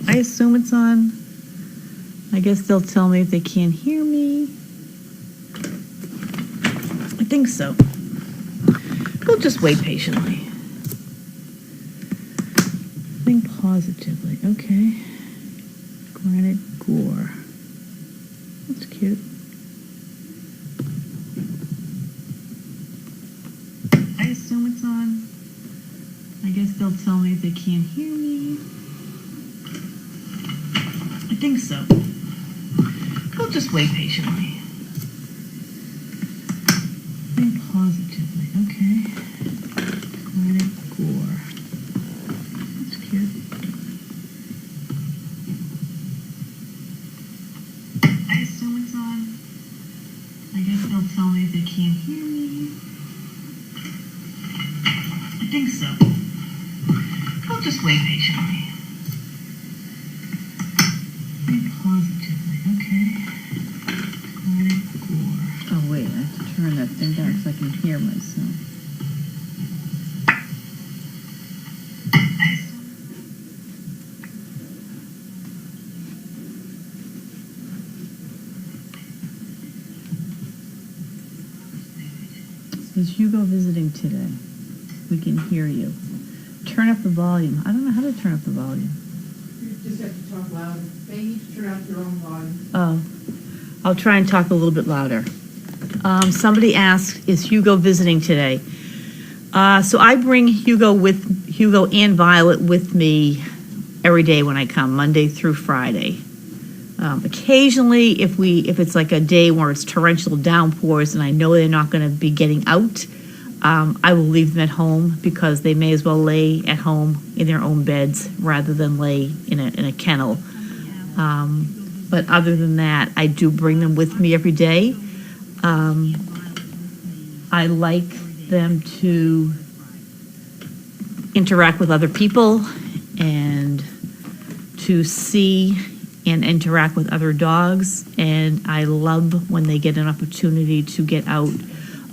I assume it's on. I guess they'll tell me if they can't hear me. I think so. We'll just wait patiently. Think positively. Okay. Granite Gore. That's cute. I assume it's on. I guess they'll tell me if they can't hear me. I think so. We'll just wait patiently. Think positively. Okay. Granite Gore. That's cute. I assume it's on. I guess they'll tell me if they can't hear me. I think so. We'll just wait patiently. Think positively. Okay. Granite Gore. Oh wait, I have to turn that thing down so I can hear myself. Is Hugo visiting today? We can hear you. Turn up the volume. I don't know how to turn up the volume. You just have to talk louder. They each turn up their own volume. Oh, I'll try and talk a little bit louder. Somebody asked, is Hugo visiting today? So I bring Hugo and Violet with me every day when I come, Monday through Friday. Occasionally, if it's like a day where it's torrential downpours and I know they're not going to be getting out, I will leave them at home because they may as well lay at home in their own beds rather than lay in a kennel. But other than that, I do bring them with me every day. I like them to interact with other people and to see and interact with other dogs, and I love when they get an opportunity to get out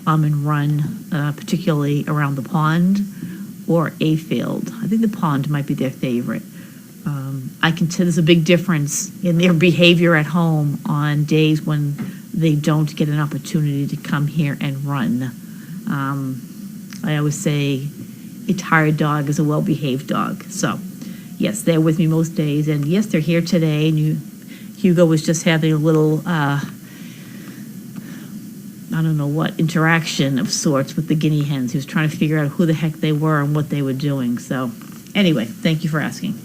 and run, particularly around the pond or a field. I think the pond might be their favorite. I can tell there's a big difference in their behavior at home on days when they don't get an opportunity to come here and run. I always say a tired dog is a well-behaved dog. So yes, they're with me most days, and yes, they're here today. And Hugo was just having a little, I don't know what, interaction of sorts with the guinea hens. He was trying to figure out who the heck they were and what they were doing. So anyway, thank you for asking.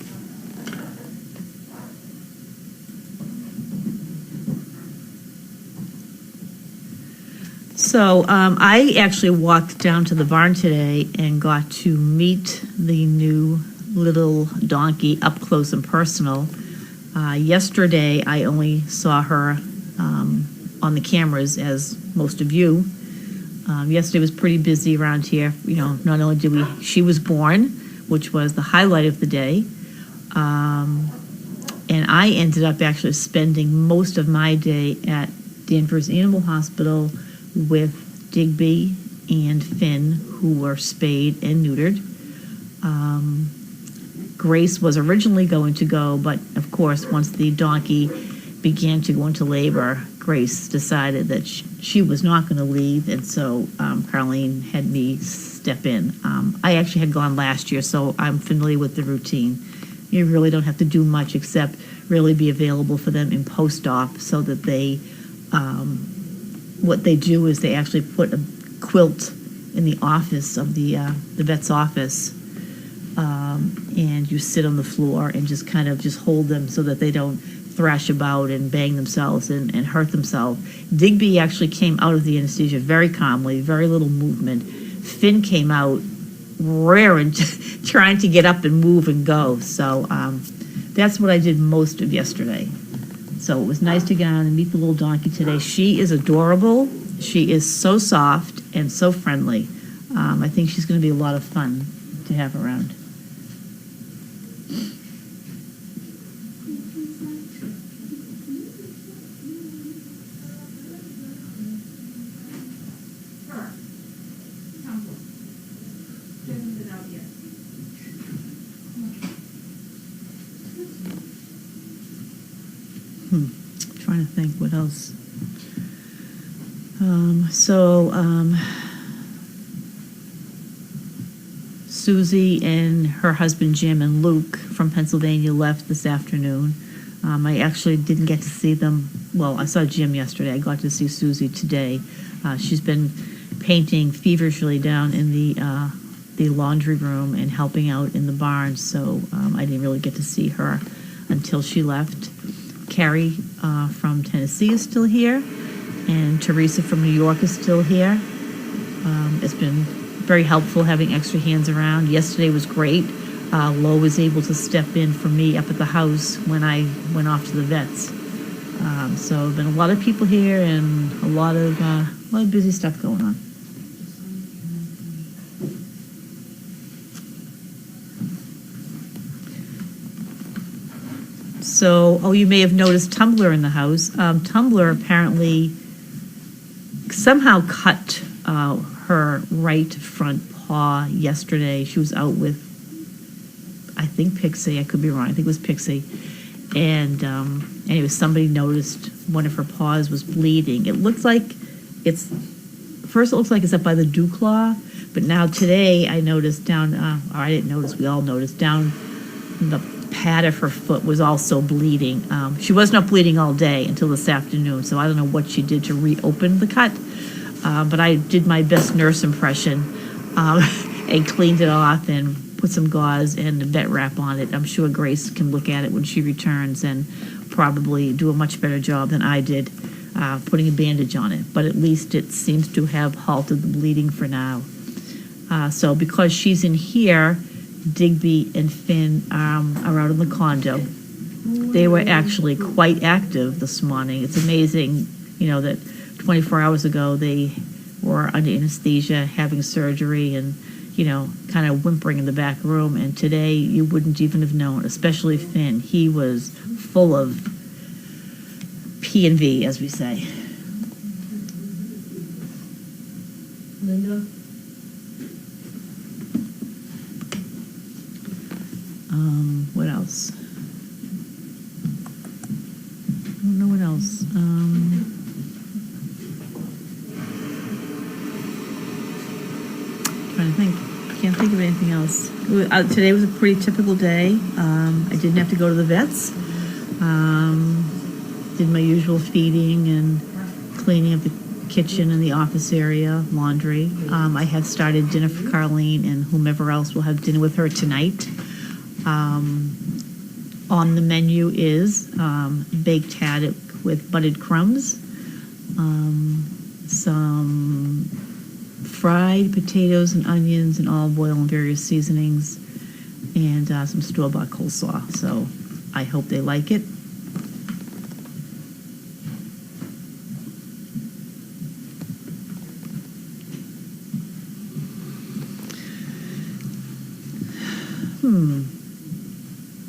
So I actually walked down to the barn today and got to meet the new little donkey up close and personal. Yesterday, I only saw her on the cameras, as most of you. Yesterday was pretty busy around here. You know, not only did she was born, which was the highlight of the day, and I ended up actually spending most of my day at Danvers Animal Hospital with Digby and Finn, who were spayed and neutered. Grace was originally going to go, but of course, once the donkey began to go into labor, Grace decided that she was not going to leave, and so Carlene had me step in. I actually had gone last year, so I'm familiar with the routine. You really don't have to do much except really be available for them in post-op, so that they, what they do is they actually put a quilt in the office of the vet's office, and you sit on the floor and just kind of just hold them so that they don't thrash about and bang themselves and hurt themselves. Digby actually came out of the anesthesia very calmly, very little movement. Finn came out raring, trying to get up and move and go. So that's what I did most of yesterday. So it was nice to get on and meet the little donkey today. She is adorable. She is so soft and so friendly. I think she's going to be a lot of fun to have around. Trying to think what else. Susie and her husband Jim and Luke from Pennsylvania left this afternoon. I actually didn't get to see them. Well, I saw Jim yesterday. I got to see Susie today. She's been painting feverishly down in the laundry room and helping out in the barn, so I didn't really get to see her until she left. Carrie from Tennessee is still here, and Teresa from New York is still here. It's been very helpful having extra hands around. Yesterday was great. Lo was able to step in for me up at the house when I went off to the vets. So there's been a lot of people here and a lot of busy stuff going on. So, you may have noticed Tumblr in the house. Tumblr apparently somehow cut her right front paw yesterday. She was out with, I think, Pixie. I could be wrong. I think it was Pixie. And anyway, somebody noticed one of her paws was bleeding. It looks like it's up by the dew claw, but now today I noticed down, or I didn't notice, we all noticed, down the pad of her foot was also bleeding. She was not bleeding all day until this afternoon, so I don't know what she did to reopen the cut, but I did my best nurse impression and cleaned it off and put some gauze and a vet wrap on it. I'm sure Grace can look at it when she returns and probably do a much better job than I did putting a bandage on it, but at least it seems to have halted the bleeding for now. So because she's in here, Digby and Finn are out in the condo. They were actually quite active this morning. It's amazing, that 24 hours ago they were under anesthesia, having surgery, and kind of whimpering in the back room. And today you wouldn't even have known, especially Finn. He was full of P&V, as we say. Linda? What else? I don't know what else. Trying to think. Can't think of anything else. Today was a pretty typical day. I didn't have to go to the vets. Did my usual feeding and cleaning up the kitchen and the office area, laundry. I have started dinner for Carlene and whomever else will have dinner with her tonight. On the menu is baked haddock with buttered crumbs, some fried potatoes and onions and olive oil and various seasonings, and some store-bought coleslaw. So I hope they like it.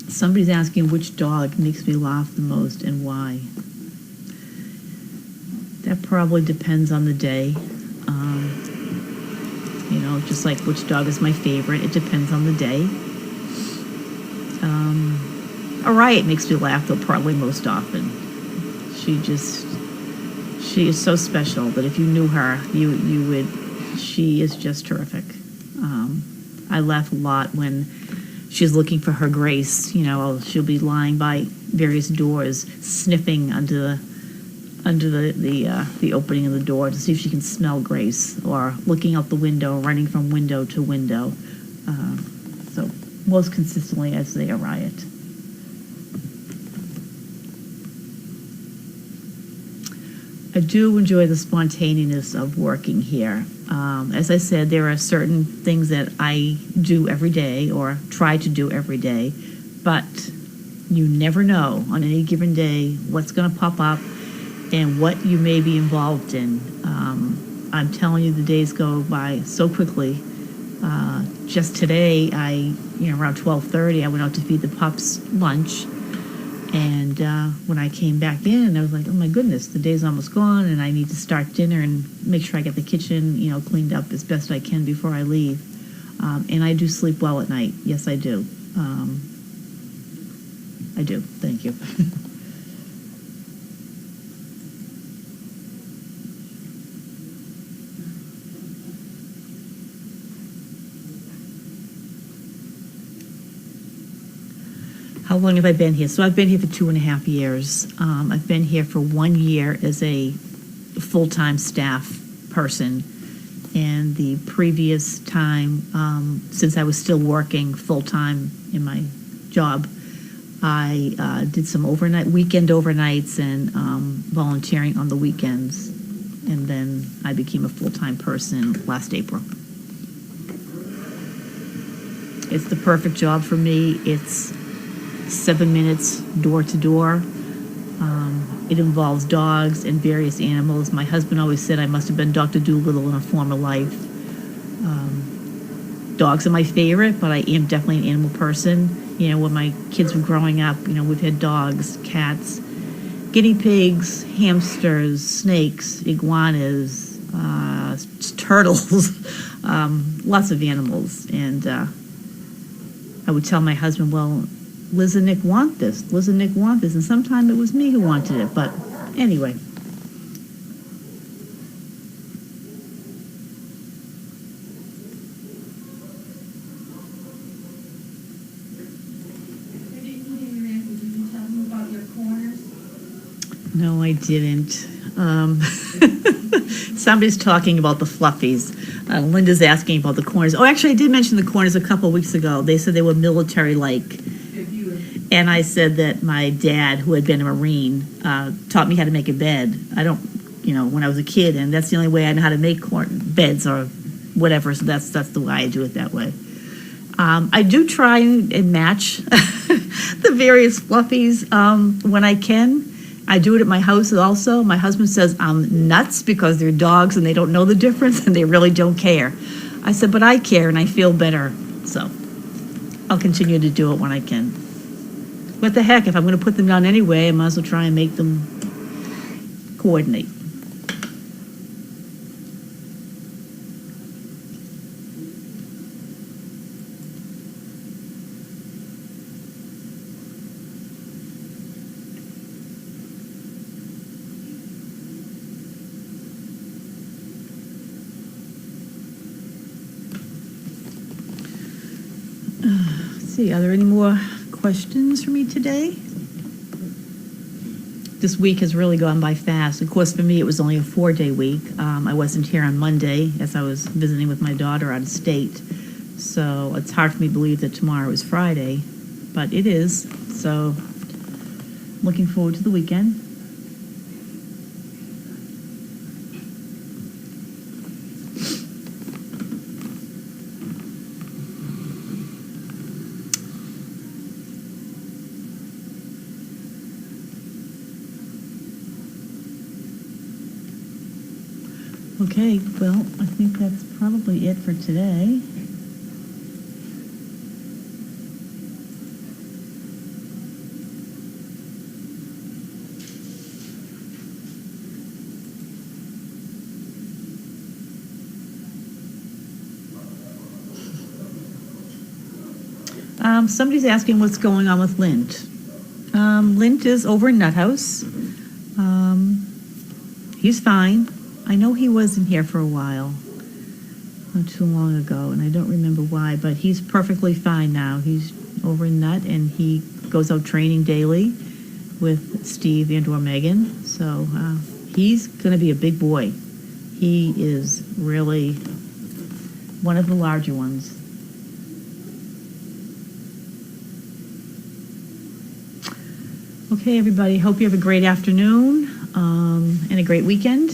Somebody's asking which dog makes me laugh the most and why. That probably depends on the day. Just like which dog is my favorite, it depends on the day. Riot makes me laugh, though, probably most often. She is so special that if you knew her, you would. She is just terrific. I laugh a lot when she's looking for her Grace. She'll be lying by various doors, sniffing under the opening of the door to see if she can smell Grace, or looking out the window, running from window to window. So most consistently, I'd say a Riot. I do enjoy the spontaneous of working here. As I said, there are certain things that I do every day or try to do every day, but you never know on any given day what's going to pop up and what you may be involved in. I'm telling you, the days go by so quickly. Just today, around 12:30, I went out to feed the pups lunch. And when I came back in, I was like, oh my goodness, the day's almost gone, and I need to start dinner and make sure I get the kitchen, cleaned up as best I can before I leave. And I do sleep well at night. Yes, I do. I do. Thank you. How long have I been here? So I've been here for 2.5 years. I've been here for 1 year as a full-time staff person. And the previous time, since I was still working full-time in my job, I did some weekend overnights and volunteering on the weekends. And then I became a full-time person last April. It's the perfect job for me. It's 7 minutes door to door. It involves dogs and various animals. My husband always said I must have been Dr. Doolittle in a former life. Dogs are my favorite, but I am definitely an animal person. You know, when my kids were growing up, you know, we've had dogs, cats, guinea pigs, hamsters, snakes, iguanas, turtles, lots of animals. And I would tell my husband, well, Liz and Nick want this. Liz and Nick want this. And sometimes it was me who wanted it. But anyway. No, I didn't. Somebody's talking about the fluffies. Linda's asking about the corners. Oh, actually, I did mention the corners a couple of weeks ago. They said they were military-like. And I said that my dad, who had been a Marine, taught me how to make a bed. I don't, when I was a kid, and that's the only way I know how to make beds or whatever. So that's the way I do it that way. I do try and match the various fluffies when I can. I do it at my house also. My husband says I'm nuts because they're dogs and they don't know the difference and they really don't care. I said, but I care and I feel better. So I'll continue to do it when I can. What the heck, if I'm going to put them down anyway, I might as well try and make them coordinate. Let's see, are there any more questions for me today? This week has really gone by fast. Of course, for me, it was only a 4-day week. I wasn't here on Monday as I was visiting with my daughter out of state. So it's hard for me to believe that tomorrow is Friday, but it is. So looking forward to the weekend. Okay, well, I think that's probably it for today. Somebody's asking what's going on with Lint. Lint is over in Nut House. He's fine. I know he wasn't here for a while, not too long ago, and I don't remember why, but he's perfectly fine now. He's over in Nut, and he goes out training daily with Steve and/or Megan, so he's going to be a big boy. He is really one of the larger ones. Okay, everybody, hope you have a great afternoon and a great weekend.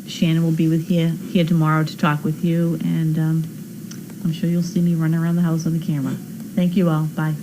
Shannon will be here tomorrow to talk with you, and I'm sure you'll see me run around the house on the camera. Thank you all. Bye.